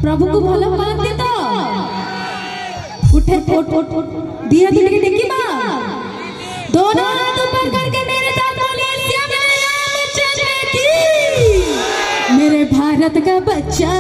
प्रभु को भला मानते तो उठे दिया तो लेके देखी माँ दोनों हाथ ऊपर करके मेरे साथ बोलिए श्याम रामचंद्र की। मेरे भारत का बच्चा